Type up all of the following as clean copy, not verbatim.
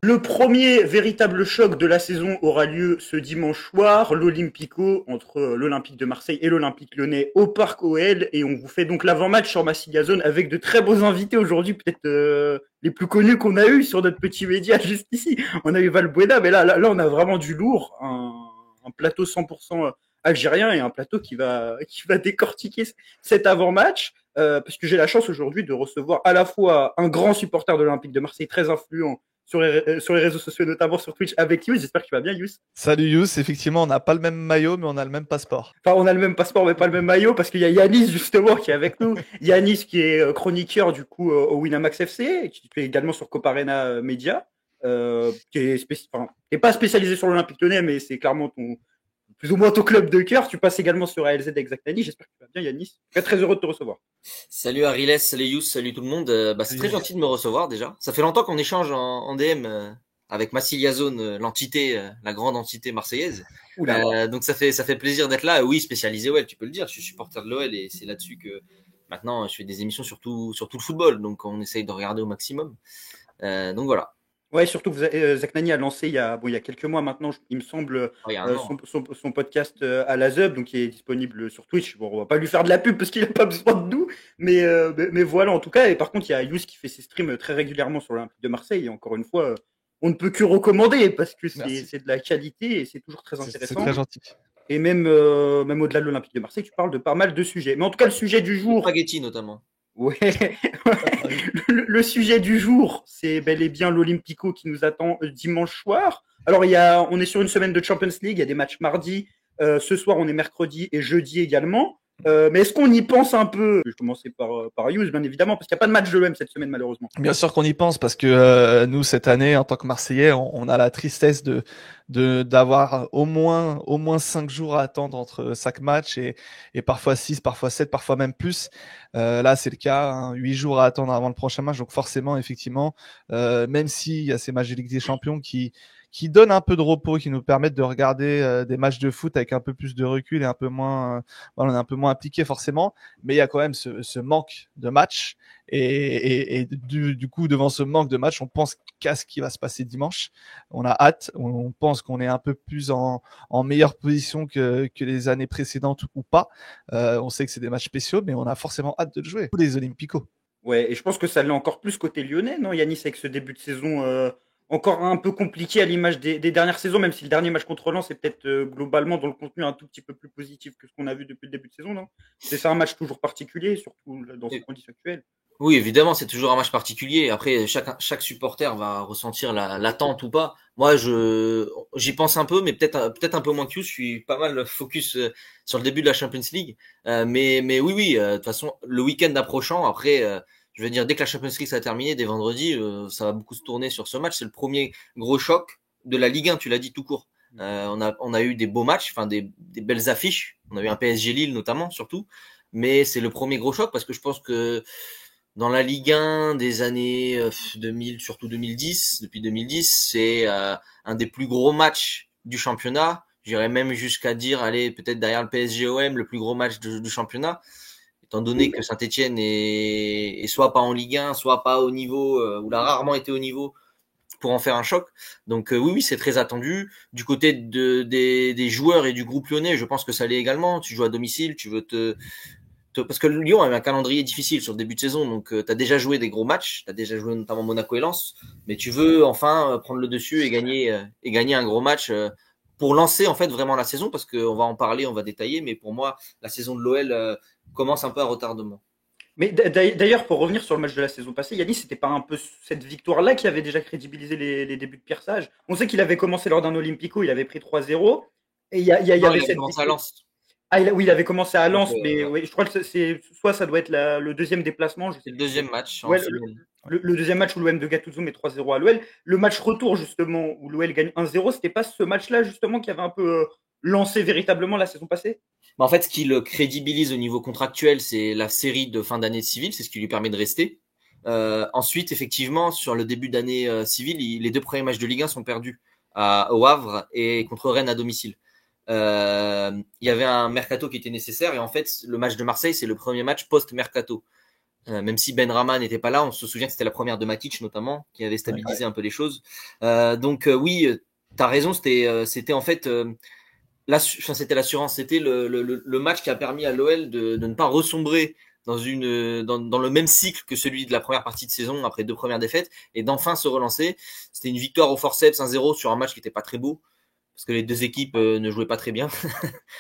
Le premier véritable choc de la saison aura lieu ce dimanche soir, l'Olympico entre l'Olympique de Marseille et l'Olympique Lyonnais au Parc OL. Et on vous fait donc l'avant-match sur Massilia Zone avec de très beaux invités aujourd'hui, peut-être les plus connus qu'on a eu sur notre petit média juste ici. On a eu Valbuena, mais là on a vraiment du lourd, un plateau 100% algérien et un plateau qui va décortiquer cet avant-match. Parce que j'ai la chance aujourd'hui de recevoir à la fois un grand supporter de l'Olympique de Marseille, très influent sur les réseaux sociaux, notamment sur Twitch, avec Yous. J'espère que tu vas bien, Yous. Salut Yous, effectivement, on n'a pas le même maillot, mais on a le même passeport. Enfin, on a le même passeport, mais pas le même maillot, parce qu'il y a Yanis, justement, qui est avec nous. Yanis, qui est chroniqueur, du coup, au Winamax FC, et qui fait également sur Coparena Media, qui est pas spécialisé sur l'Olympique Lyonnais, mais c'est clairement plus ou moins ton club de cœur. Tu passes également sur ALZ Exactani. J'espère que tu vas bien, Yanis. Je suis très heureux de te recevoir. Salut Ariles, salut Yous, salut tout le monde. C'est très gentil de me recevoir déjà. Ça fait longtemps qu'on échange en DM avec Massilia Zone, l'entité, la grande entité marseillaise. Donc ça fait plaisir d'être là. Oui, spécialisé OL, tu peux le dire. Je suis supporter de l'OL et c'est là-dessus que maintenant je fais des émissions sur tout le football. Donc on essaye de regarder au maximum. Donc voilà. Ouais, surtout que Zach Nani a lancé il y a quelques mois maintenant, il me semble, son podcast à la Zub, donc qui est disponible sur Twitch. Bon, on va pas lui faire de la pub parce qu'il n'a pas besoin de nous, mais voilà en tout cas. Et par contre, il y a Yous qui fait ses streams très régulièrement sur l'Olympique de Marseille. Et encore une fois, on ne peut que recommander parce que c'est de la qualité et c'est toujours très intéressant. C'est très gentil. Et même au-delà de l'Olympique de Marseille, tu parles de pas mal de sujets. Mais en tout cas, le sujet du jour. Spaghetti notamment. Ouais. Le sujet du jour, c'est bel et bien l'Olympico qui nous attend dimanche soir. Alors, on est sur une semaine de Champions League, il y a des matchs mardi. Ce soir, on est mercredi et jeudi également. Mais est-ce qu'on y pense un peu? Je vais commencer par Hughes, bien évidemment, parce qu'il n'y a pas de match de l'OM cette semaine, malheureusement. Bien sûr qu'on y pense, parce que nous, cette année, en tant que Marseillais, on a la tristesse d'avoir au moins 5 jours à attendre entre chaque match et parfois 6, parfois 7, parfois même plus. Là, c'est le cas, hein, 8 jours à attendre avant le prochain match. Donc forcément, effectivement, même s'il y a ces matchs de Ligue des Champions qui donnent un peu de repos, qui nous permettent de regarder des matchs de foot avec un peu plus de recul et un peu moins, on est un peu moins impliqué forcément, mais il y a quand même ce manque de matchs et du coup, devant ce manque de matchs, on pense qu'à ce qui va se passer dimanche. On a hâte, on pense qu'on est un peu plus en meilleure position que les années précédentes ou pas. On sait que c'est des matchs spéciaux, mais on a forcément hâte de le jouer. Tous les Olympico. Ouais, et je pense que ça l'est encore plus côté lyonnais, non, Yanis, avec ce début de saison encore un peu compliqué à l'image des dernières saisons, même si le dernier match contre Lens est peut-être globalement dans le contenu un tout petit peu plus positif que ce qu'on a vu depuis le début de saison, non? C'est un match toujours particulier, surtout dans ces conditions actuelles. Oui, évidemment, c'est toujours un match particulier. Après, chaque supporter va ressentir l'attente ou pas. Moi, j'y pense un peu, mais peut-être un peu moins que you. Je suis pas mal focus sur le début de la Champions League. Mais oui, de toute façon, le week-end approchant, après, je veux dire, dès que la Champions League sera terminée, dès vendredi, ça va beaucoup se tourner sur ce match. C'est le premier gros choc de la Ligue 1, tu l'as dit tout court. On a eu des beaux matchs, enfin des belles affiches. On a eu un PSG Lille notamment, surtout. Mais c'est le premier gros choc parce que je pense que dans la Ligue 1 des années 2000, surtout 2010, depuis 2010, c'est un des plus gros matchs du championnat. J'irais même jusqu'à dire, allez, peut-être derrière le PSG-OM, le plus gros match du championnat, étant donné que Saint-Etienne est soit pas en Ligue 1, soit pas au niveau, ou l'a rarement été au niveau pour en faire un choc. Donc oui, c'est très attendu. Du côté des joueurs et du groupe lyonnais, je pense que ça l'est également. Tu joues à domicile, tu veux parce que Lyon a un calendrier difficile sur le début de saison, donc tu as déjà joué des gros matchs, tu as déjà joué notamment Monaco et Lens, mais tu veux enfin prendre le dessus et gagner un gros match pour lancer en fait vraiment la saison, parce qu'on va en parler, on va détailler, mais pour moi la saison de l'OL commence un peu à retardement. Mais d'ailleurs, pour revenir sur le match de la saison passée, Yanis, c'était pas un peu cette victoire-là qui avait déjà crédibilisé les débuts de Pierre Sage? On sait qu'il avait commencé lors d'un Olympico, il avait pris 3-0, et il y avait cette commencé à Lens. Oui, il avait commencé à Lens, Donc, mais oui, je crois que soit ça doit être le deuxième déplacement. Je sais c'est le plus. deuxième match. Ouais, le deuxième match où l'OM de Gattuso met 3-0 à l'OL. Le match retour, justement, où l'OL gagne 1-0, c'était pas ce match-là, justement, qui avait un peu lancé véritablement la saison passée? En fait, ce qui le crédibilise au niveau contractuel, c'est la série de fin d'année civile, c'est ce qui lui permet de rester. Ensuite, effectivement, sur le début d'année civile, les 2 premiers matchs de Ligue 1 sont perdus au Havre et contre Rennes à domicile. Il y avait un mercato qui était nécessaire et en fait le match de Marseille c'est le premier match post-mercato. même si Benrahma n'était pas là. On se souvient que c'était la première de Matic notamment, qui avait stabilisé un peu les choses. Donc oui, t'as raison, c'était en fait c'était l'assurance, c'était le match qui a permis à l'OL de ne pas ressombrer dans le même cycle que celui de la première partie de saison après 2 premières défaites et d'enfin se relancer. C'était une victoire au forceps 1-0 sur un match qui était pas très beau parce que les 2 équipes ne jouaient pas très bien.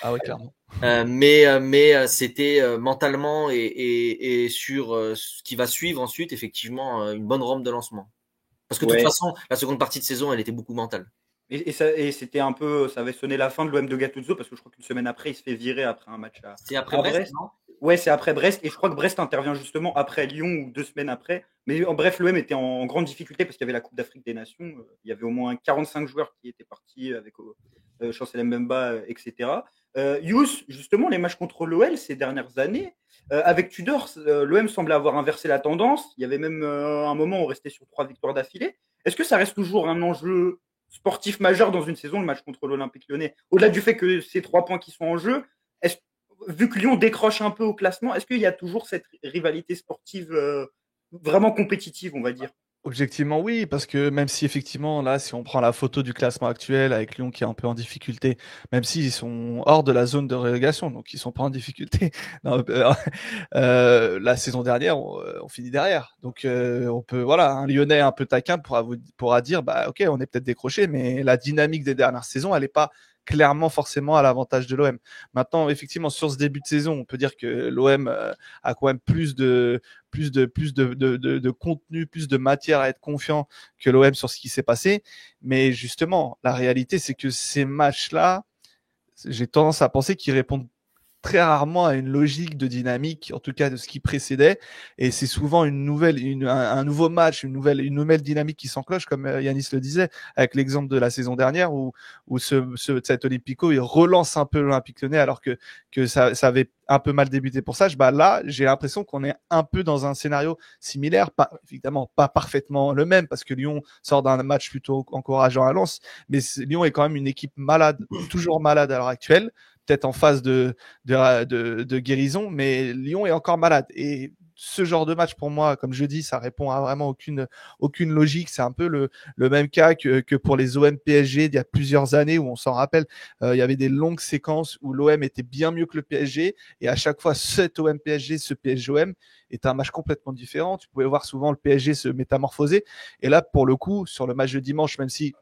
Ah oui, clairement. Mais c'était mentalement et sur ce qui va suivre ensuite effectivement une bonne rampe de lancement. Parce que de toute façon, la seconde partie de saison, elle était beaucoup mentale. Et c'était un peu, ça avait sonné la fin de l'OM de Gattuso parce que je crois qu'une semaine après, il se fait virer après un match C'est après à Brest, non? Ouais, c'est après Brest. Et je crois que Brest intervient justement après Lyon ou 2 semaines après. Mais en bref, l'OM était en grande difficulté parce qu'il y avait la Coupe d'Afrique des Nations. Il y avait au moins 45 joueurs qui étaient partis avec Chancel Mbemba, etc. Yous, justement, les matchs contre l'OL ces dernières années, avec Tudor, l'OM semblait avoir inversé la tendance. Il y avait même un moment où on restait sur 3 victoires d'affilée. Est-ce que ça reste toujours un enjeu sportif majeur dans une saison, le match contre l'Olympique Lyonnais? Au-delà du fait que c'est 3 points qui sont en jeu, vu que Lyon décroche un peu au classement, est-ce qu'il y a toujours cette rivalité sportive vraiment compétitive, on va dire? Objectivement, oui, parce que même si effectivement, là, si on prend la photo du classement actuel avec Lyon qui est un peu en difficulté, même s'ils sont hors de la zone de relégation, donc ils sont pas en difficulté. Non, la saison dernière, on finit derrière. Donc on peut, voilà, un Lyonnais un peu taquin pourra dire, bah ok, on est peut-être décroché, mais la dynamique des dernières saisons, elle est pas clairement forcément à l'avantage de l'OM. Maintenant, effectivement, sur ce début de saison, on peut dire que l'OM a quand même plus de contenu, plus de matière à être confiant que l'OM sur ce qui s'est passé. Mais justement, la réalité, c'est que ces matchs-là, j'ai tendance à penser qu'ils répondent très rarement à une logique de dynamique, en tout cas de ce qui précédait. Et c'est souvent un nouveau match, une nouvelle dynamique qui s'enclenche, comme Yanis le disait, avec l'exemple de la saison dernière où cet Olympico, il relance un peu l'Olympique Lyonnais alors que ça avait un peu mal débuté pour ça. Bah là, j'ai l'impression qu'on est un peu dans un scénario similaire, pas évidemment pas parfaitement le même parce que Lyon sort d'un match plutôt encourageant à Lens, mais Lyon est quand même une équipe malade, toujours malade à l'heure actuelle, peut-être en phase de guérison, mais Lyon est encore malade. Et ce genre de match, pour moi, comme je dis, ça répond à vraiment aucune logique. C'est un peu le même cas que pour les OM PSG d'il y a plusieurs années où on s'en rappelle, il y avait des longues séquences où l'OM était bien mieux que le PSG et à chaque fois cet OM PSG, ce PSG OM était un match complètement différent. Tu pouvais voir souvent le PSG se métamorphoser. Et là, pour le coup, sur le match de dimanche, même si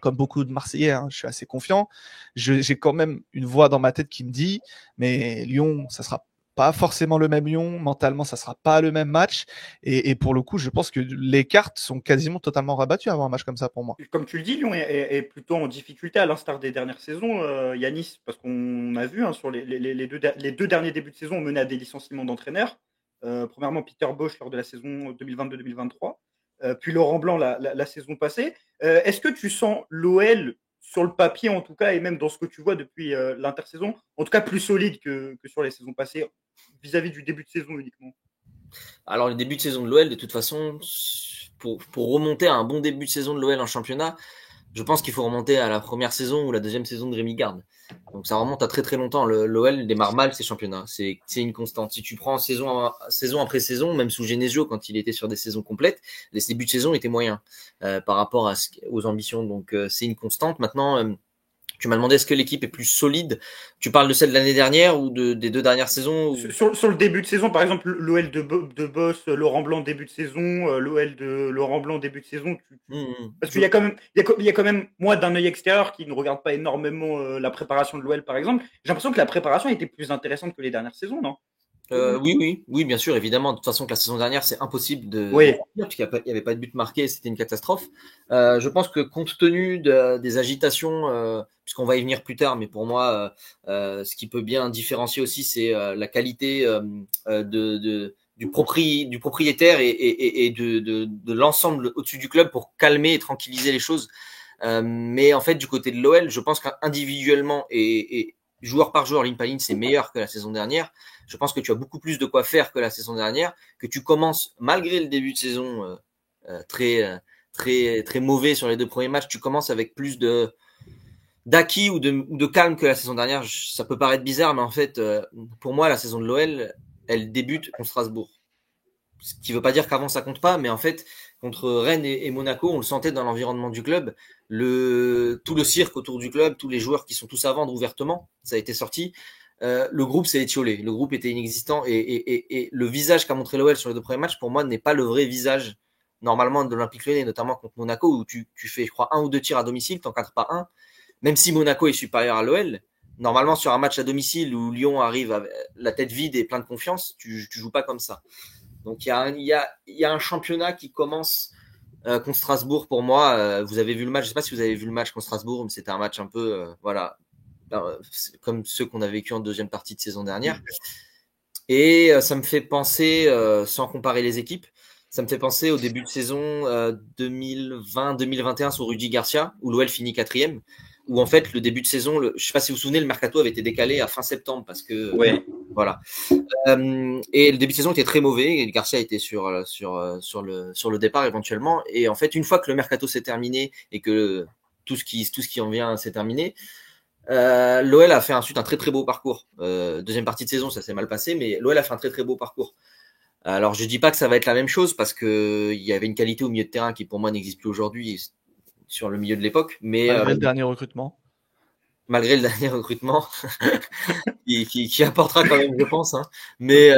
comme beaucoup de Marseillais, je suis assez confiant. J'ai quand même une voix dans ma tête qui me dit, mais Lyon, ça sera pas forcément le même Lyon, mentalement, ça sera pas le même match. Et pour le coup, je pense que les cartes sont quasiment totalement rabattues avant un match comme ça pour moi. Comme tu le dis, Lyon est plutôt en difficulté à l'instar des dernières saisons, Yanis, parce qu'on a vu sur les 2 derniers débuts de saison, on menait à des licenciements d'entraîneurs. Premièrement, Peter Bosz lors de la saison 2022-2023, puis Laurent Blanc la saison passée. Est-ce que tu sens l'OL, sur le papier en tout cas, et même dans ce que tu vois depuis l'intersaison, en tout cas plus solide que sur les saisons passées, vis-à-vis du début de saison uniquement? Alors, le début de saison de l'OL, de toute façon, pour remonter à un bon début de saison de l'OL en championnat, je pense qu'il faut remonter à la première saison ou la deuxième saison de Rémi Garde. Donc ça remonte à très très longtemps. L'OL démarre mal ses championnats. C'est une constante. Si tu prends saison après saison, même sous Genesio, quand il était sur des saisons complètes, les débuts de saison étaient moyens par rapport aux ambitions. Donc c'est une constante. Maintenant, tu m'as demandé est-ce que l'équipe est plus solide. Tu parles de celle de l'année dernière ou des 2 dernières saisons ou... Sur le début de saison, par exemple, l'OL de Boss, Laurent Blanc début de saison, l'OL de Laurent Blanc début de saison. Parce qu'il y a quand même, moi d'un œil extérieur qui ne regarde pas énormément la préparation de l'OL, par exemple, j'ai l'impression que la préparation était plus intéressante que les dernières saisons, non? Oui, bien sûr, évidemment. De toute façon, que la saison dernière, c'est impossible de puisqu'il n'y avait pas de but marqué, c'était une catastrophe. Je pense que compte tenu des agitations, puisqu'on va y venir plus tard, mais pour moi, ce qui peut bien différencier aussi, c'est la qualité du propriétaire et de l'ensemble au-dessus du club pour calmer et tranquilliser les choses. Mais en fait, du côté de l'OL, je pense qu'individuellement et joueur par joueur, ligne par ligne, c'est meilleur que la saison dernière. Je pense que tu as beaucoup plus de quoi faire que la saison dernière, que tu commences, malgré le début de saison très mauvais sur les 2 premiers matchs, tu commences avec plus d'acquis ou de calme que la saison dernière. Ça peut paraître bizarre, mais en fait, pour moi, la saison de l'OL, elle débute contre Strasbourg. ce qui veut pas dire qu'avant ça compte pas, mais en fait, contre Rennes et Monaco, on le sentait dans l'environnement du club. Tout le cirque autour du club, tous les joueurs qui sont tous à vendre ouvertement, ça a été sorti. Le groupe s'est étiolé, le groupe était inexistant et le visage qu'a montré l'OL sur les 2 premiers matchs, pour moi, n'est pas le vrai visage normalement de l'Olympique Lyonnais, notamment contre Monaco, où tu fais, je crois, 1 ou 2 tirs à domicile, t'en cadres pas un. Même si Monaco est supérieur à l'OL, normalement sur un match à domicile où Lyon arrive avec la tête vide et plein de confiance, tu joues pas comme ça. Donc il y a un championnat qui commence contre Strasbourg pour moi. Vous avez vu le match, je sais pas si vous avez vu le match contre Strasbourg, mais c'était un match un peu comme ceux qu'on a vécu en deuxième partie de saison dernière. Et ça me fait penser, sans comparer les équipes, ça me fait penser au début de saison 2020-2021 sur Rudy Garcia, où l'OL finit 4e, où en fait le début de saison, je sais pas si vous vous souvenez, le mercato avait été décalé à fin septembre parce que voilà. Et le début de saison était très mauvais. Et Garcia était sur le départ éventuellement. Et en fait, une fois que le mercato s'est terminé et que tout ce qui en vient s'est terminé, l'OL a fait ensuite un très très beau parcours. Deuxième partie de saison, ça s'est mal passé, mais l'OL a fait un très très beau parcours. Alors je dis pas que ça va être la même chose parce que il y avait une qualité au milieu de terrain qui pour moi n'existe plus aujourd'hui sur le milieu de l'époque. Mais malgré le dernier recrutement. Malgré le dernier recrutement, qui apportera quand même, je pense. Hein. Mais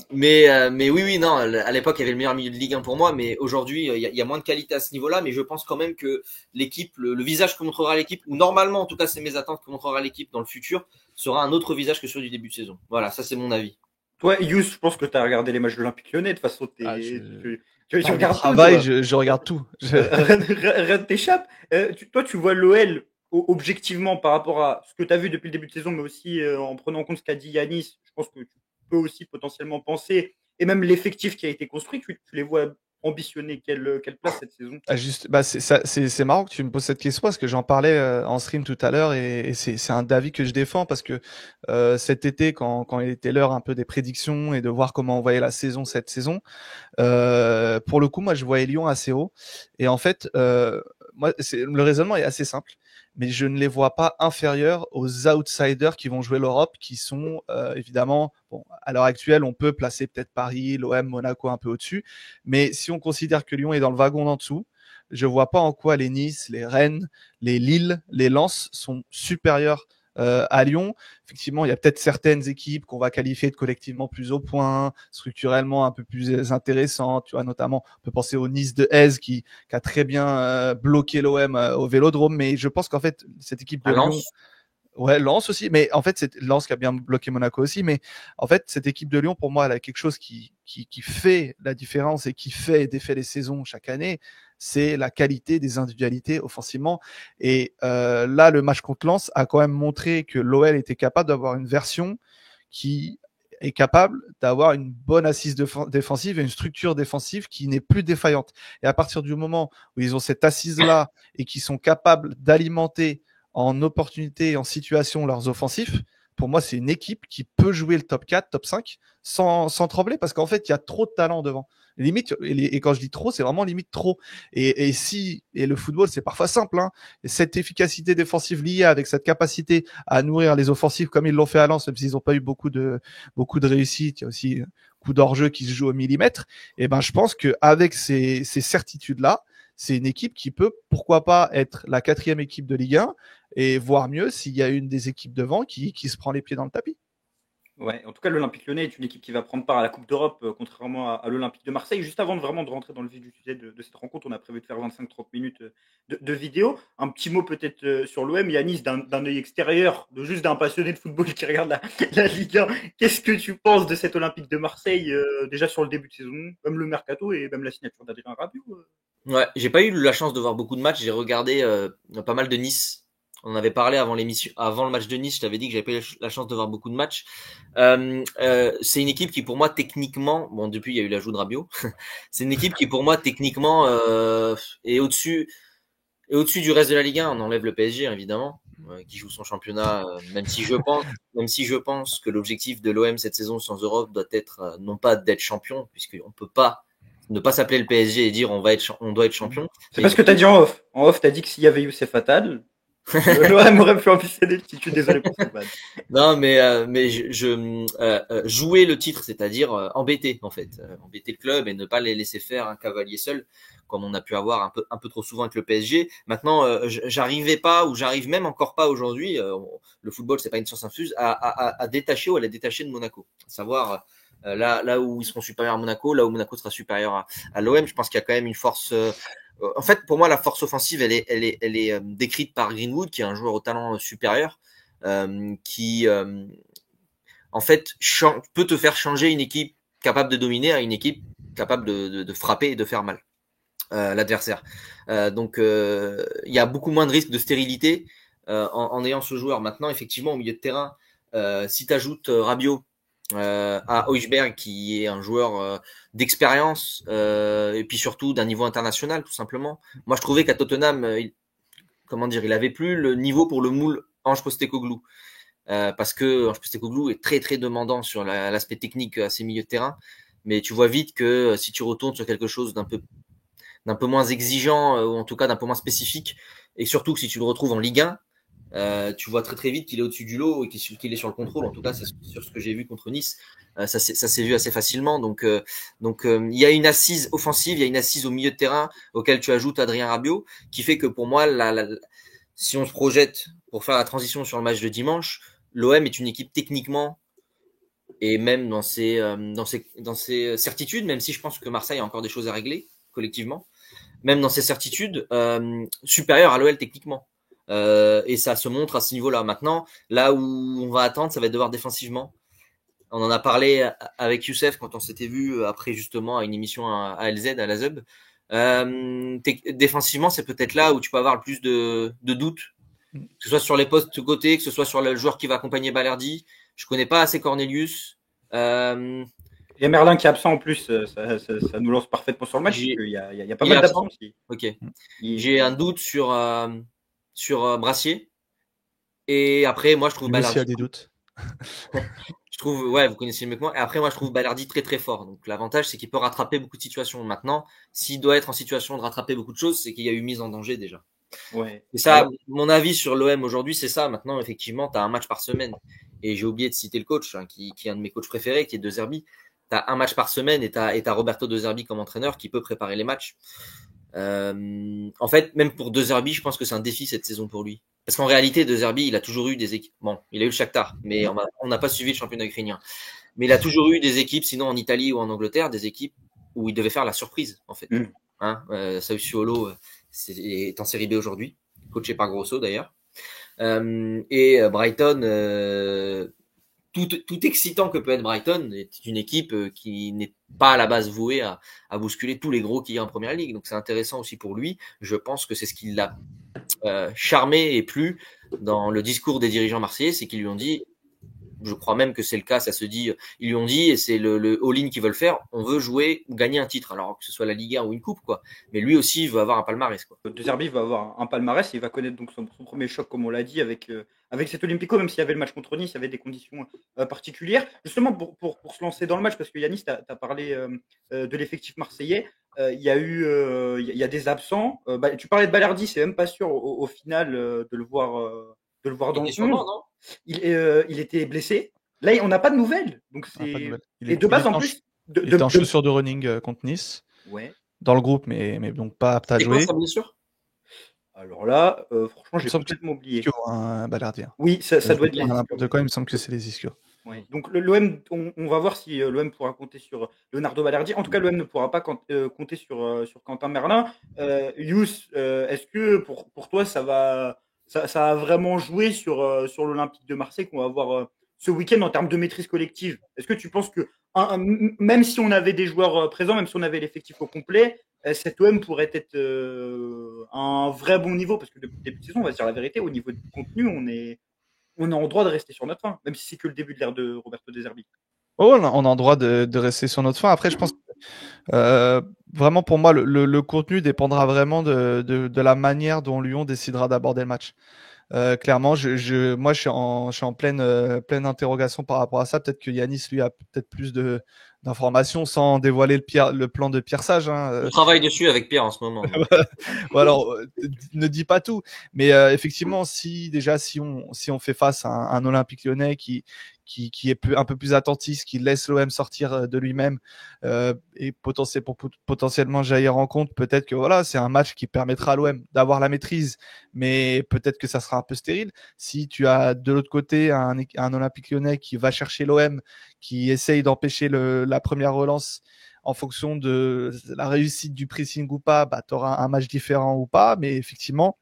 oui, non. À l'époque, il y avait le meilleur milieu de Ligue 1 pour moi, mais aujourd'hui, il y a moins de qualité à ce niveau-là. Mais je pense quand même que l'équipe, le visage que montrera l'équipe, ou normalement, en tout cas, c'est mes attentes que montrera l'équipe dans le futur, sera un autre visage que celui du début de saison. Voilà, ça c'est mon avis. Toi, Yous, je pense que tu as regardé les matchs de l'Olympique Lyonnais. De toute façon, tu regardes travail, je regarde tout. Rien ne t'échappe. Toi, tu vois l'OL objectivement par rapport à ce que tu as vu depuis le début de saison, mais aussi en prenant en compte ce qu'a dit Yanis. Je pense que tu peux aussi potentiellement penser, et même l'effectif qui a été construit, tu les vois ambitionner quelle place cette saison? C'est marrant que tu me poses cette question parce que j'en parlais en stream tout à l'heure et c'est un avis que je défends parce que cet été quand il était l'heure un peu des prédictions et de voir comment on voyait la saison cette saison, pour le coup moi je voyais Lyon assez haut et en fait moi le raisonnement est assez simple, mais je ne les vois pas inférieurs aux outsiders qui vont jouer l'Europe, qui sont évidemment, bon, à l'heure actuelle, on peut placer peut-être Paris, l'OM, Monaco un peu au-dessus, mais si on considère que Lyon est dans le wagon d'en dessous, je vois pas en quoi les Nice, les Rennes, les Lille, les Lens sont supérieurs à Lyon. Effectivement, il y a peut-être certaines équipes qu'on va qualifier de collectivement plus au point, structurellement un peu plus intéressantes. Tu vois, notamment, on peut penser au Nice de Hez qui a très bien bloqué l'OM au Vélodrome. Mais je pense qu'en fait, cette équipe de Lyon... Ouais, Lens aussi, mais en fait, c'est Lens qui a bien bloqué Monaco aussi, mais en fait, cette équipe de Lyon, pour moi, elle a quelque chose qui fait la différence et qui fait et défait les saisons chaque année, c'est la qualité des individualités offensivement. Et là, le match contre Lens a quand même montré que l'OL était capable d'avoir une version qui est capable d'avoir une bonne assise défensive et une structure défensive qui n'est plus défaillante. Et à partir du moment où ils ont cette assise-là et qui sont capables d'alimenter en opportunité et en situation leurs offensifs, pour moi, c'est une équipe qui peut jouer le top 4, top 5 sans trembler parce qu'en fait, il y a trop de talent devant. Limite, et quand je dis trop, c'est vraiment limite trop. Et le football, c'est parfois simple. Hein. Et cette efficacité défensive liée avec cette capacité à nourrir les offensifs comme ils l'ont fait à Lens, même s'ils n'ont pas eu beaucoup de réussite, il y a aussi coup d'hors-jeu qui se joue au millimètre. Et ben, je pense qu'avec ces certitudes-là, c'est une équipe qui peut, pourquoi pas, être la 4e équipe de Ligue 1 et voire mieux s'il y a une des équipes devant qui se prend les pieds dans le tapis. Ouais, en tout cas, l'Olympique Lyonnais est une équipe qui va prendre part à la Coupe d'Europe, contrairement à l'Olympique de Marseille. Juste avant de rentrer dans le vif du sujet de cette rencontre, on a prévu de faire 25-30 minutes de vidéo. Un petit mot peut-être sur l'OM, Yanis, d'un œil extérieur, juste d'un passionné de football qui regarde la Ligue 1. Qu'est-ce que tu penses de cet Olympique de Marseille, déjà sur le début de saison, même le mercato et même la signature d'Adrien Rabiot Ouais, j'ai pas eu la chance de voir beaucoup de matchs. J'ai regardé pas mal de Nice. On en avait parlé avant l'émission, avant le match de Nice. Je t'avais dit que j'avais pas eu la chance de voir beaucoup de matchs. C'est une équipe qui, pour moi, techniquement, bon, depuis il y a eu l'ajout de Rabiot. C'est une équipe qui, pour moi, techniquement, est au-dessus du reste de la Ligue 1. On enlève le PSG, évidemment, qui joue son championnat. Même si je pense que l'objectif de l'OM cette saison sans Europe doit être non pas d'être champion, puisqu'on peut pas ne pas s'appeler le PSG et dire on doit être champion. C'est parce que t'as dit en off. En off, t'as dit que s'il y avait Youssef Attal, L'OM aurait pu ambitionner le titre. Je suis désolé pour cette vanne. Non, mais jouer le titre, c'est-à-dire embêter en fait, embêter le club et ne pas les laisser faire un cavalier seul, comme on a pu avoir un peu trop souvent avec le PSG. Maintenant, j'arrivais pas ou j'arrive même encore pas aujourd'hui. Le football, c'est pas une science infuse à détacher ou à la détacher de Monaco. À savoir là où ils seront supérieurs à Monaco, là où Monaco sera supérieur à l'OM. Je pense qu'il y a quand même une force. En fait, pour moi, la force offensive, elle est décrite par Greenwood, qui est un joueur au talent supérieur, qui, en fait, peut te faire changer une équipe capable de dominer à une équipe capable de frapper et de faire mal l'adversaire. Donc, il y a beaucoup moins de risques de stérilité en ayant ce joueur. Maintenant, effectivement, au milieu de terrain, si tu ajoutes Rabiot à Højbjerg, qui est un joueur d'expérience et puis surtout d'un niveau international, tout simplement. Moi, je trouvais qu'à Tottenham, il avait plus le niveau pour le moule Ange Postecoglou. Parce que Ange Postecoglou est très très demandant sur l'aspect technique à ses milieux de terrain, mais tu vois vite que si tu retournes sur quelque chose d'un peu moins exigeant ou en tout cas d'un peu moins spécifique, et surtout que si tu le retrouves en Ligue 1, tu vois très très vite qu'il est au-dessus du lot et qu'il est sur le contrôle. En tout cas, c'est sur ce que j'ai vu contre Nice. Ça s'est vu assez facilement. Donc, il y a une assise offensive, il y a une assise au milieu de terrain auquel tu ajoutes Adrien Rabiot, qui fait que pour moi, si on se projette pour faire la transition sur le match de dimanche, l'OM est une équipe techniquement et même dans ses certitudes, même si je pense que Marseille a encore des choses à régler collectivement, même dans ses certitudes, supérieure à l'OL techniquement. Et ça se montre à ce niveau-là. Maintenant, là où on va attendre, ça va être de voir défensivement. On en a parlé avec Youssef quand on s'était vu après justement à une émission à LZ, à la ZEB. Défensivement, c'est peut-être là où tu peux avoir le plus de doutes, que ce soit sur les postes de côté, que ce soit sur le joueur qui va accompagner Balerdi. Je connais pas assez Cornelius. Il y a Merlin qui est absent en plus, ça nous lance parfaitement sur le match. Il y a pas mal d'absents aussi. Ok. J'ai un doute sur Brassier. Et après, moi, je trouve Balerdi. Il y a des doutes. Je trouve, ouais, vous connaissez mieux que moi. Et après, moi, je trouve Balerdi très très fort. Donc l'avantage, c'est qu'il peut rattraper beaucoup de situations. Maintenant, s'il doit être en situation de rattraper beaucoup de choses, c'est qu'il y a eu mise en danger déjà. Ouais. Et ça, mon avis sur l'OM aujourd'hui, c'est ça. Maintenant, effectivement, tu as un match par semaine. Et j'ai oublié de citer le coach, qui est un de mes coachs préférés, qui est De Zerbi. Tu as un match par semaine et tu as Roberto De Zerbi comme entraîneur qui peut préparer les matchs. En fait, même pour De Zerbi, je pense que c'est un défi cette saison pour lui. Parce qu'en réalité, De Zerbi, il a toujours eu des équipes. Bon, il a eu le Shakhtar, mais on n'a pas suivi le championnat ukrainien. Mais il a toujours eu des équipes, sinon en Italie ou en Angleterre, des équipes où il devait faire la surprise, en fait. Sassuolo est en Série B aujourd'hui, coaché par Grosso d'ailleurs. Et Brighton, tout excitant que peut être Brighton, est une équipe qui n'est pas à la base vouée à bousculer tous les gros qu'il y a en Première Ligue. Donc c'est intéressant aussi pour lui. Je pense que c'est ce qui l'a charmé et plu dans le discours des dirigeants marseillais, c'est qu'ils lui ont dit, je crois même que c'est le cas, ça se dit, ils lui ont dit, et c'est le all-in qu'ils veulent faire, on veut jouer ou gagner un titre, alors que ce soit la Ligue 1 ou une coupe, quoi. Mais lui aussi, il veut avoir un palmarès, quoi. De Zerbi va avoir un palmarès et il va connaître donc son premier choc, comme on l'a dit, avec cet Olympico, même s'il y avait le match contre Nice, il y avait des conditions particulières. Justement, pour se lancer dans le match, parce que Yanis, tu as parlé de l'effectif marseillais, il y a des absents. Tu parlais de Balerdi, c'est même pas sûr au final de le voir dans le 11. Il était blessé. Là, on n'a pas de nouvelles. Donc c'est... Et de base, en plus... Il était en chaussure de running contre Nice. Ouais. Dans le groupe, mais donc pas apte à jouer. C'est quoi sa blessure ? Alors là, franchement, j'ai complètement oublié. Un Balerdi. Oui, ça doit être les ischios. Il me semble que c'est les ischios. Ouais. Donc l'OM, on va voir si l'OM pourra compter sur Leonardo Balerdi. En tout cas, l'OM ne pourra pas compter sur Quentin Merlin. Yous, est-ce que pour toi, ça a vraiment joué sur l'Olympique de Marseille qu'on va voir ce week-end en termes de maîtrise collective? Est-ce que tu penses que même si on avait des joueurs présents, même si on avait l'effectif au complet, cet OM pourrait être un vrai bon niveau? Parce que depuis le début de saison, on va se dire la vérité, au niveau du contenu, on est en droit de rester sur notre fin, même si c'est que le début de l'ère de Roberto De Zerbi. Oh, on est en droit de rester sur notre fin. Après, je pense que vraiment pour moi, le contenu dépendra vraiment de la manière dont Lyon décidera d'aborder le match. Clairement, moi, je suis en pleine interrogation par rapport à ça. Peut-être que Yanis, lui, a peut-être plus d'informations sans dévoiler le plan de Pierre Sage. On travaille dessus avec Pierre en ce moment. Bon, alors, ne dis pas tout, mais effectivement, si on fait face à un Olympique Lyonnais qui est un peu plus attentiste, qui laisse l'OM sortir de lui-même et potentiellement jaillir en compte, peut-être que voilà, c'est un match qui permettra à l'OM d'avoir la maîtrise, mais peut-être que ça sera un peu stérile. Si tu as de l'autre côté un Olympique Lyonnais qui va chercher l'OM, qui essaye d'empêcher la première relance en fonction de la réussite du pressing ou pas, bah, tu auras un match différent ou pas, mais effectivement,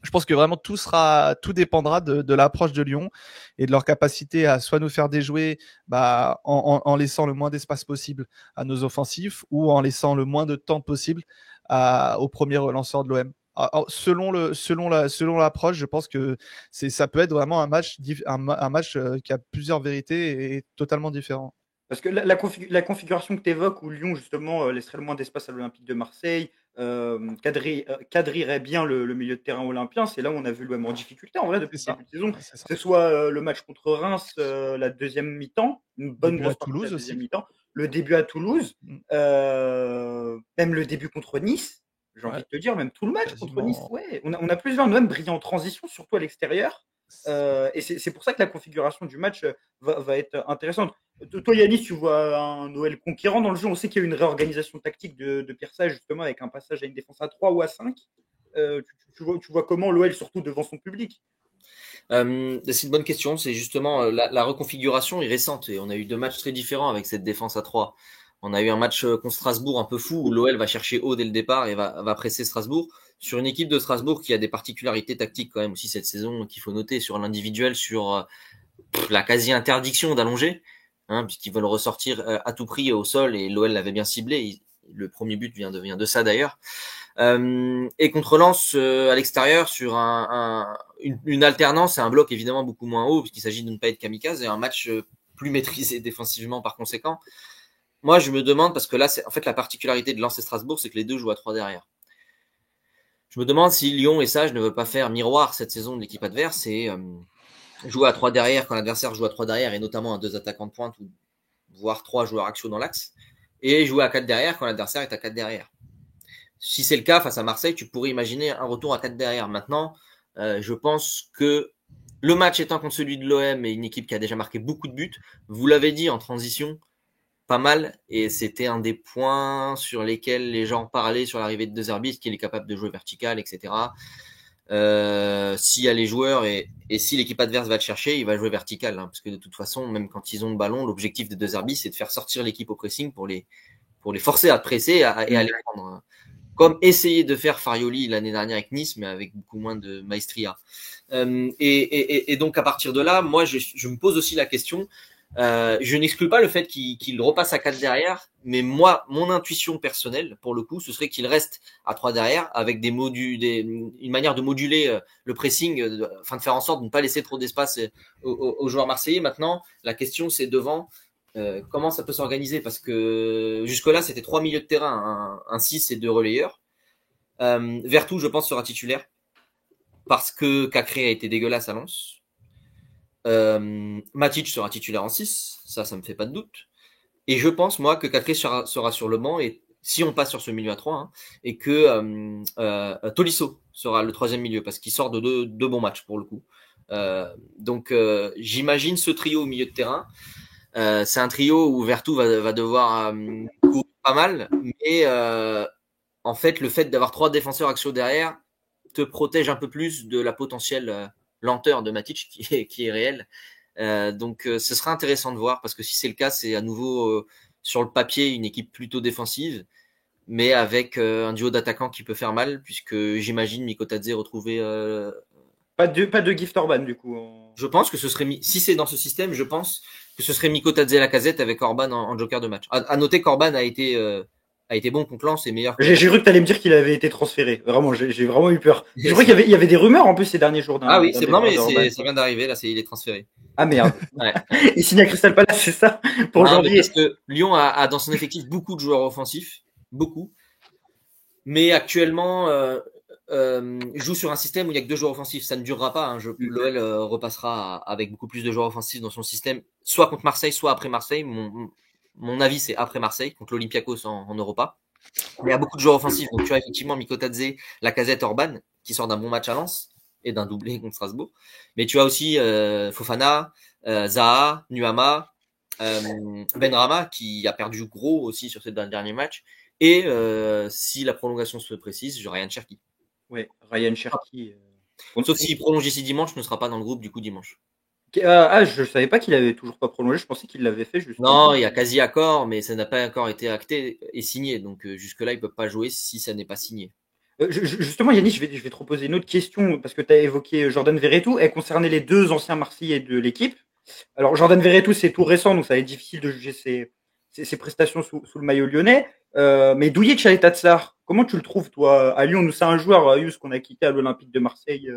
je pense que vraiment tout dépendra de l'approche de Lyon et de leur capacité à soit nous faire déjouer en laissant le moins d'espace possible à nos offensifs ou en laissant le moins de temps possible au premier relanceur de l'OM. Alors, selon l'approche, je pense que ça peut être vraiment un match qui a plusieurs vérités et totalement différent. Parce que la configuration que tu évoques, où Lyon, justement, laisserait le moins d'espace à l'Olympique de Marseille, quadrillerait bien le milieu de terrain olympien, c'est là où on a vu l'OM en difficulté, en vrai, depuis le début de saison. Ouais, que ce soit le match contre Reims, la deuxième mi-temps, une bonne Début grosse à partie de la Toulouse deuxième aussi. mi-temps, le début à Toulouse, même le début contre Nice, j'ai envie de te dire, même tout le match contre Nice, Quasiment. ouais. On a plus vu un OM briller en transition, surtout à l'extérieur. Et c'est pour ça que la configuration du match va être intéressante. Toi, Yanis, tu vois un Noël conquérant dans le jeu. On sait qu'il y a eu une réorganisation tactique de Pierre Sage, justement, avec un passage à une défense à 3 ou à 5. Tu vois comment l'OL, surtout devant son public? C'est une bonne question. C'est justement la reconfiguration est récente et on a eu 2 matchs très différents avec cette défense à 3. On a eu un match contre Strasbourg un peu fou où l'OL va chercher haut dès le départ et va presser Strasbourg sur une équipe de Strasbourg qui a des particularités tactiques quand même aussi cette saison qu'il faut noter sur l'individuel, sur la quasi-interdiction d'allonger, puisqu'ils veulent ressortir à tout prix au sol et l'OL l'avait bien ciblé. Le premier but vient de ça d'ailleurs. Et contre Lens à l'extérieur sur une alternance et un bloc évidemment beaucoup moins haut puisqu'il s'agit de ne pas être kamikaze et un match plus maîtrisé défensivement par conséquent. Moi je me demande, parce que là c'est en fait la particularité de Lens et Strasbourg, c'est que les deux jouent à 3 derrière. Je me demande si Lyon et Sage ne veulent pas faire miroir cette saison de l'équipe adverse et jouer à 3 derrière quand l'adversaire joue à 3 derrière et notamment à 2 attaquants de pointe ou voire 3 joueurs axiaux dans l'axe et jouer à 4 derrière quand l'adversaire est à 4 derrière. Si c'est le cas face à Marseille, tu pourrais imaginer un retour à 4 derrière. Maintenant, je pense que le match étant contre celui de l'OM et une équipe qui a déjà marqué beaucoup de buts, vous l'avez dit en transition, pas mal, et c'était un des points sur lesquels les gens parlaient sur l'arrivée de De Zerbi, qu'il est capable de jouer vertical, etc. S'il y a les joueurs et si l'équipe adverse va le chercher, il va jouer vertical, parce que de toute façon, même quand ils ont le ballon, l'objectif de De Zerbi, c'est de faire sortir l'équipe au pressing pour les forcer à presser et à les prendre. Comme essayer de faire Farioli l'année dernière avec Nice, mais avec beaucoup moins de maestria. Et donc à partir de là, moi je me pose aussi la question. Je n'exclus pas le fait qu'il repasse à 4 derrière, mais moi, mon intuition personnelle, pour le coup, ce serait qu'il reste à 3 derrière avec une manière de moduler le pressing, afin de faire en sorte de ne pas laisser trop d'espace aux joueurs marseillais. Maintenant, la question c'est devant. Comment ça peut s'organiser, parce que jusque-là c'était 3 milieux de terrain, un 6 et 2 relayeurs. Vertou, je pense, sera titulaire parce que Cacré a été dégueulasse à Lens. Matic sera titulaire en 6, ça me fait pas de doute. Et je pense, moi, que Cacré sera sur le banc, et si on passe sur ce milieu à 3, et que Tolisso sera le troisième milieu, parce qu'il sort de deux bons matchs pour le coup. Donc j'imagine ce trio au milieu de terrain. C'est un trio où Vertou va devoir courir pas mal, mais en fait, le fait d'avoir 3 défenseurs axiaux derrière te protège un peu plus de la potentielle lenteur de Matic qui est réelle. Donc, ce sera intéressant de voir, parce que si c'est le cas, c'est à nouveau sur le papier une équipe plutôt défensive, mais avec un duo d'attaquants qui peut faire mal, puisque j'imagine Mikotadze retrouver. Pas de Gift Orban du coup. Je pense que ce serait si c'est dans ce système, je pense que ce serait Mikotadze Lacazette avec Orban en joker de match. À noter qu'Orban a été bon contre Lens et meilleur. J'ai cru que tu allais me dire qu'il avait été transféré. Vraiment, j'ai vraiment eu peur. Je crois qu'il y avait des rumeurs en plus ces derniers jours. Ah oui, c'est non, mais ça vient d'arriver là, il est transféré. Ah merde. Ouais. Il signe à Crystal Palace, c'est ça, pour janvier. Parce que Lyon a dans son effectif beaucoup de joueurs offensifs, beaucoup. Mais actuellement, joue sur un système où il y a que 2 joueurs offensifs. Ça ne durera pas. Hein. L'OL repassera avec beaucoup plus de joueurs offensifs dans son système, soit contre Marseille, soit après Marseille. Mon avis, c'est après Marseille, contre l'Olympiakos en Europa. Mais il y a beaucoup de joueurs offensifs. Donc tu as effectivement Mikotadze, Lacazette, Orban, qui sort d'un bon match à Lens et d'un doublé contre Strasbourg. Mais tu as aussi Fofana, Zaha, Nuama, Benrahma, qui a perdu gros aussi sur ces derniers matchs. Et si la prolongation se précise, je Ryan Cherki. Ouais, Ryan Cherki. Sauf s'il prolonge ici dimanche, ne sera pas dans le groupe du coup dimanche. Je savais pas qu'il avait toujours pas prolongé. Je pensais qu'il l'avait fait justement. Non, il y a quasi accord, mais ça n'a pas encore été acté et signé. Donc jusque-là, ils peuvent pas jouer si ça n'est pas signé. Justement, Yannick, je vais te reposer une autre question parce que tu as évoqué Jordan Verretou. Elle concernait les 2 anciens Marseillais de l'équipe. Alors, Jordan Verretou, c'est tout récent, donc ça va être difficile de juger ses prestations sous le maillot lyonnais. Mais Douye Tchaletatsar, comment tu le trouves, toi, à Lyon? Nous, c'est un joueur, Yous, qu'on a quitté à l'Olympique de Marseille.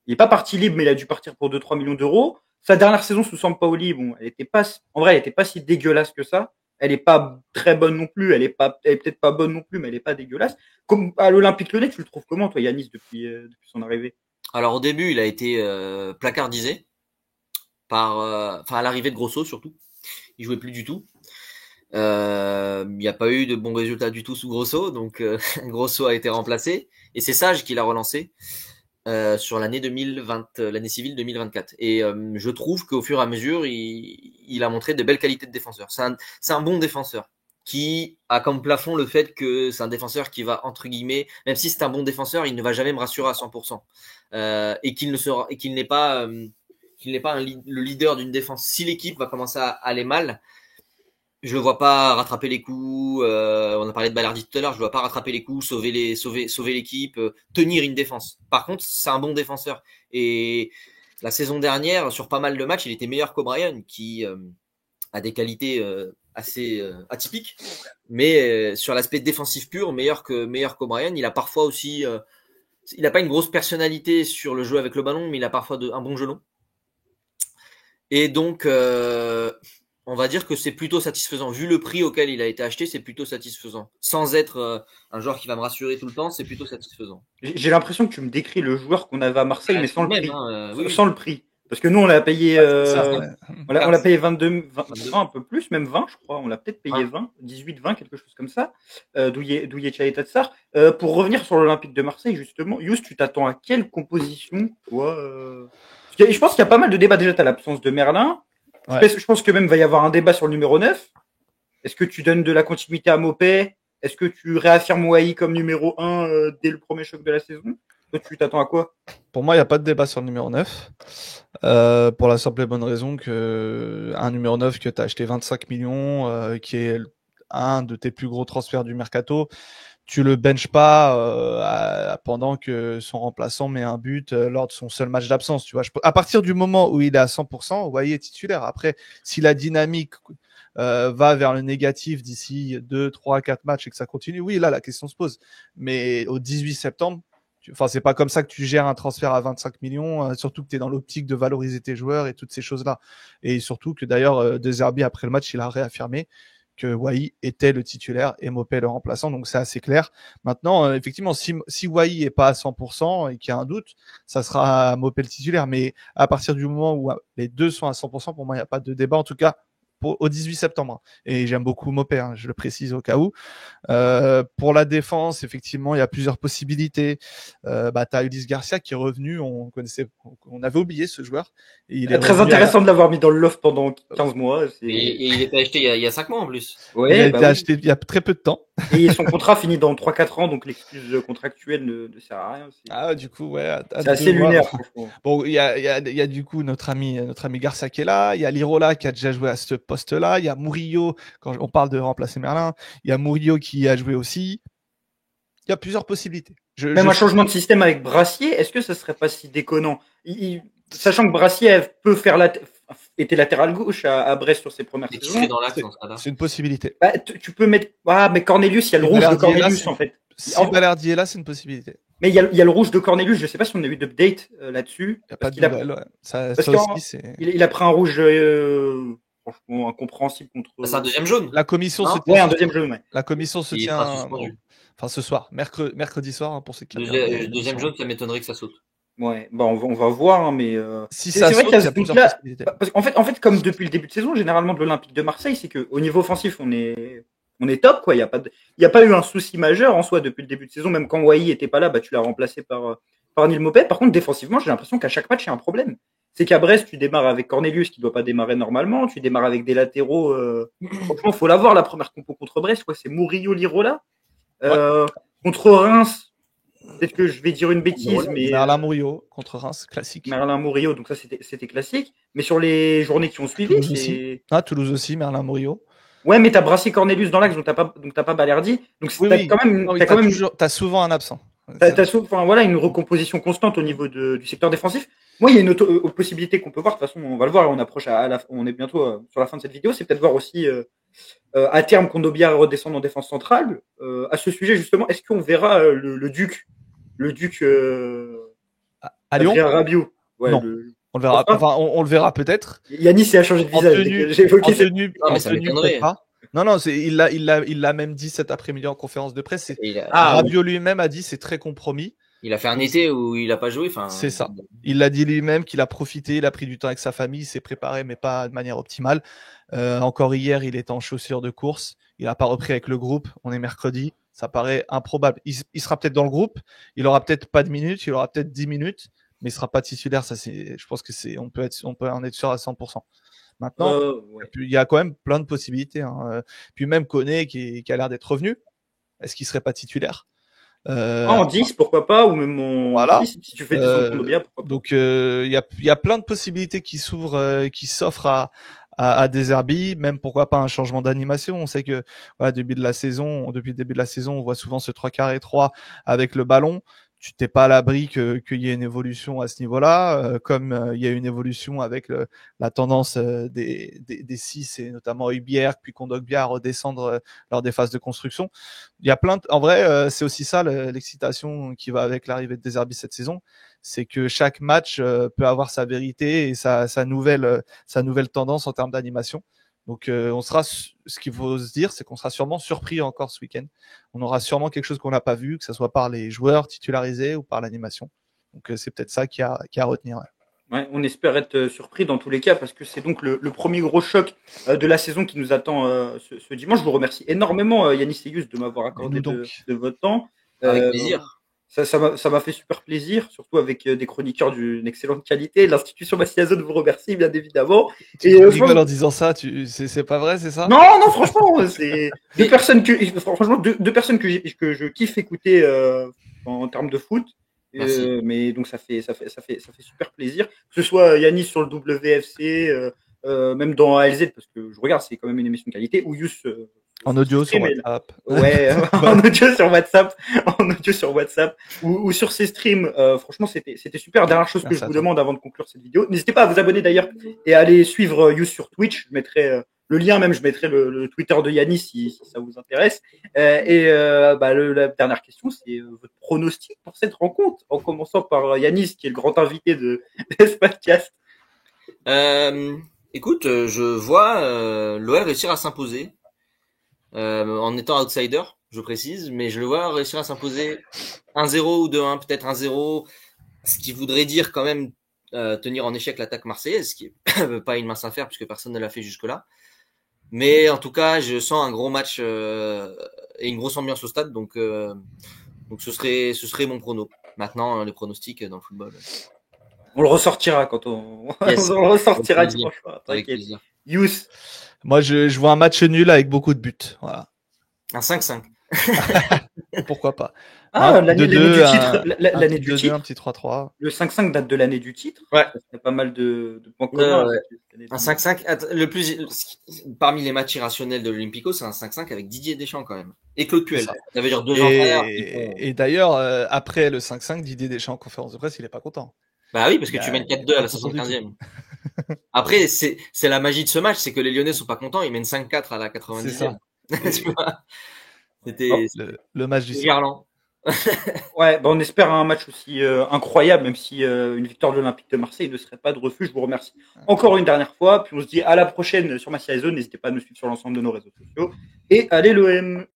Il est pas parti libre, mais il a dû partir pour 2-3 millions d'euros. Sa dernière saison sous Sampaoli, bon, elle était pas si dégueulasse que ça. Elle est pas très bonne non plus. Elle est peut-être pas bonne non plus, mais elle est pas dégueulasse. Comme à l'Olympique Lyonnais, tu le trouves comment, toi, Yanis, depuis son arrivée? Alors au début, il a été placardisé à l'arrivée de Grosso surtout. Il jouait plus du tout. Il n'y a pas eu de bons résultats du tout sous Grosso, donc Grosso a été remplacé et c'est Sage qui l'a relancé sur l'année civile 2024. Et je trouve qu'au fur et à mesure, il a montré de belles qualités de défenseur. C'est un bon défenseur qui a comme plafond le fait que c'est un défenseur qui va, entre guillemets, même si c'est un bon défenseur, il ne va jamais me rassurer à 100%. Et qu'il n'est pas le leader d'une défense. Si l'équipe va commencer à aller mal, je le vois pas rattraper les coups. On a parlé de Balerdi tout à l'heure. Je le vois pas rattraper les coups, sauver l'équipe, tenir une défense. Par contre, c'est un bon défenseur. Et la saison dernière, sur pas mal de matchs, il était meilleur qu'O'Brien, qui a des qualités assez atypiques. Mais sur l'aspect défensif pur, meilleur qu'O'Brien. Il a parfois aussi, il n'a pas une grosse personnalité sur le jeu avec le ballon, mais il a parfois un bon gelon. Et donc, on va dire que c'est plutôt satisfaisant. Vu le prix auquel il a été acheté, c'est plutôt satisfaisant. Sans être un joueur qui va me rassurer tout le temps, c'est plutôt satisfaisant. J'ai l'impression que tu me décris le joueur qu'on avait à Marseille, mais sans le prix. Oui. Sans le prix. Parce que nous, on l'a payé, on l'a payé 20, un peu plus, même 20, je crois. On l'a peut-être payé 20, 18, 20, quelque chose comme ça. Douye Tchaletatsar. Pour revenir sur l'Olympique de Marseille, justement, Yous, tu t'attends à quelle composition, toi Je pense qu'il y a pas mal de débats. Déjà, tu as l'absence de Merlin. Ouais. Je pense que même va y avoir un débat sur le numéro 9. Est-ce que tu donnes de la continuité à Mopé? Est-ce que tu réaffirmes Wai comme numéro 1 dès le premier choc de la saison? Toi, tu t'attends à quoi? Pour moi, il n'y a pas de débat sur le numéro 9. Pour la simple et bonne raison que un numéro 9 que tu as acheté 25 millions, qui est un de tes plus gros transferts du mercato, tu le benches pas pendant que son remplaçant met un but lors de son seul match d'absence. Tu vois, à partir du moment où il est à 100%, Wai est titulaire. Après, si la dynamique va vers le négatif d'ici 2, 3, 4 matchs et que ça continue, oui, là, la question se pose. Mais au 18 septembre, c'est pas comme ça que tu gères un transfert à 25 millions, surtout que tu es dans l'optique de valoriser tes joueurs et toutes ces choses-là. Et surtout que d'ailleurs, De Zerbi, après le match, il a réaffirmé que Wai était le titulaire et Mopé le remplaçant, donc c'est assez clair. Maintenant, effectivement, si Wai est pas à 100% et qu'il y a un doute, ça sera Mopé le titulaire. Mais à partir du moment où les deux sont à 100%, pour moi, il n'y a pas de débat, en tout cas au 18 septembre. Et j'aime beaucoup Mopé, je le précise au cas où. Pour la défense, effectivement, il y a plusieurs possibilités. T'as Ulysse Garcia qui est revenu, on avait oublié ce joueur. Et il est très intéressant de l'avoir mis dans le loft pendant 15 mois. Et il était acheté il y a 5 mois en plus. Ouais, il a été acheté il y a très peu de temps. Et son contrat finit dans 3-4 ans, donc l'excuse contractuelle ne sert à rien. Du coup, ouais. C'est assez lunaire, franchement. Bon, il y a du coup notre ami Garcia qui est là. Il y a Lirola qui a déjà joué à ce poste-là. Il y a Murillo, quand on parle de remplacer Merlin. Il y a Murillo qui a joué aussi. Il y a plusieurs possibilités. Même un changement de système avec Brassier, est-ce que ça serait pas si déconnant? Sachant que Brassier peut était latéral gauche à Brest sur ses premières saisons. C'est une possibilité. Tu peux mettre. Mais Cornelius, il y a le rouge de Cornelius en fait. Si Balerdi est là, c'est une possibilité. Mais il y a le rouge de Cornelius. Je sais pas si on a eu d'update là-dessus. Il n'y a pas de nouvelle. Il a pris un rouge franchement incompréhensible contre. C'est un deuxième jaune. La commission Non, se tient. Ouais, un deuxième jaune, ouais. La commission se Il sera tient. suspendu. Enfin, ce soir, mercredi soir, hein, pour ceux qui regardent Deuxième l'émission. jaune, ça m'étonnerait que ça saute. Ouais, bah on va voir, hein, mais Si c'est ça vrai saute, qu'il y il y a a ce plusieurs doute-là. possibilités. Parce qu'en fait, comme depuis le début de saison, généralement de l'Olympique de Marseille, c'est que au niveau offensif, on est top, quoi. Il y a pas eu un souci majeur en soi depuis le début de saison. Même quand Wai était pas là, bah tu l'as remplacé par Neil Maupay. Par contre, défensivement, j'ai l'impression qu'à chaque match, il y a un problème. C'est qu'à Brest, tu démarres avec Cornelius qui doit pas démarrer normalement. Tu démarres avec des latéraux. Franchement, faut l'avoir la première compo contre Brest, quoi. C'est Murillo Lirola. Contre Reims, peut-être que je vais dire une bêtise, mais Merlin Murillo contre Reims, classique. Merlin Murillo, donc ça c'était classique. Mais sur les journées qui ont suivi, Toulouse c'est aussi. Ah, Toulouse aussi, Merlin Murillo. ouais, mais t'as brassé Cornelius dans l'axe, donc t'as pas Balerdi. Donc Oui, t'as oui. quand même, Non, oui, t'as quand même, t'as souvent un absent. enfin voilà, une recomposition constante au niveau du secteur défensif. Moi, il y a une possibilité qu'on peut voir. De toute façon, on va le voir. On approche on est bientôt sur la fin de cette vidéo. C'est peut-être voir aussi à terme Kondogbia redescendre en défense centrale. À ce sujet justement, est-ce qu'on verra le Duc À Lyon, Adrien Rabiot? Ouais, non. On le verra. Enfin, on le verra peut-être. Yannis a changé de visage. J'ai évoqué en tenue, m'étonnerait. peut-être pas. Non, il l'a même dit cet après-midi en conférence de presse. Rabiot lui-même a dit c'est très compromis. Il a fait un été où il a pas joué. Enfin, c'est ça. Il l'a dit lui-même qu'il a profité, il a pris du temps avec sa famille, il s'est préparé, mais pas de manière optimale. Encore hier, il était en chaussures de course. Il n'a pas repris avec le groupe. On est mercredi. Ça paraît improbable. Il sera peut-être dans le groupe. Il aura peut-être pas de minutes. Il aura peut-être 10 minutes, mais il sera pas titulaire. Ça, je pense que on peut en être sûr à 100%. Maintenant, il y a quand même plein de possibilités. Hein. Puis même Koné qui a l'air d'être revenu. Est-ce qu'il serait pas titulaire? En 10, pourquoi pas, ou même en 10, si tu fais descendre bien, pourquoi pas. Donc, il y a plein de possibilités qui s'offrent à De Zerbi, même pourquoi pas un changement d'animation. On sait que, voilà, depuis le début de la saison, on voit souvent ce 3-4-3 avec le ballon. Tu t'es pas à l'abri qu'il y ait une évolution à ce niveau-là, comme il y a une évolution avec la tendance des 6 et notamment Højbjerg puis Kondogbia à redescendre lors des phases de construction. Il y a en vrai, c'est aussi ça l'excitation qui va avec l'arrivée de De Zerbi cette saison, c'est que chaque match peut avoir sa vérité et sa nouvelle tendance en termes d'animation. Donc, ce qu'il faut se dire, c'est qu'on sera sûrement surpris encore ce week-end. On aura sûrement quelque chose qu'on n'a pas vu, que ce soit par les joueurs titularisés ou par l'animation. Donc, c'est peut-être ça qui a à retenir. Ouais, on espère être surpris dans tous les cas parce que c'est donc le premier gros choc de la saison qui nous attend ce dimanche. Je vous remercie énormément, Yannis et Yus, de m'avoir accordé de votre temps. Avec plaisir. Ça m'a fait super plaisir, surtout avec des chroniqueurs d'une excellente qualité. L'institution Massillazone vous remercie, bien évidemment. Tu rigoles en disant ça, c'est pas vrai, c'est ça? Non, franchement, c'est deux personnes que je kiffe écouter en termes de foot. Mais donc ça fait super plaisir. Que ce soit Yannis sur le WFC, même dans ALZ, parce que je regarde, c'est quand même une émission de qualité, ou Yus. En audio sur WhatsApp. Ouais, en audio sur WhatsApp, ou sur ces streams. Franchement, c'était super. Dernière chose que je vous demande avant de conclure cette vidéo, n'hésitez pas à vous abonner d'ailleurs et à aller suivre Yus sur Twitch. Je mettrai le lien, même je mettrai le Twitter de Yannis si ça vous intéresse. La dernière question, c'est votre pronostic pour cette rencontre, en commençant par Yannis, qui est le grand invité de ce podcast. Écoute, je vois l'OL réussir à s'imposer. En étant outsider, je précise, mais je le vois réussir à s'imposer 1-0 ou 2-1, peut-être 1-0, ce qui voudrait dire quand même tenir en échec l'attaque marseillaise, ce qui est pas une mince affaire puisque personne ne l'a fait jusque-là. Mais en tout cas, je sens un gros match et une grosse ambiance au stade, donc ce serait mon prono. Maintenant, les pronostics dans le football. On le ressortira quand on le ressortira dimanche soir. T'inquiète. Yous. Moi, je vois un match nul avec beaucoup de buts. Voilà. Un 5-5. Pourquoi pas. L'année du titre. L'année du titre. Un petit 3-3. Le 5-5 date de l'année du titre. Ouais. Ça fait pas mal de points communs. Un 5-5. Le plus, parmi les matchs irrationnels de l'Olympico, c'est un 5-5 avec Didier Deschamps quand même. Et Claude Puel. Ça veut dire 2 entraîneurs. Et d'ailleurs, après le 5-5, Didier Deschamps en conférence de presse, il est pas content. Bah oui, parce que tu mènes 4-2 à la 75e. Après, c'est la magie de ce match, c'est que les Lyonnais sont pas contents, ils mènent 5-4 à la 90e. C'est ça. Tu vois, c'était le match du Garland. Ouais, bah on espère un match aussi incroyable, même si une victoire de l'Olympique de Marseille ne serait pas de refus. Je vous remercie encore une dernière fois. Puis on se dit à la prochaine sur Massy Zone. N'hésitez pas à nous suivre sur l'ensemble de nos réseaux sociaux. Et allez l'OM!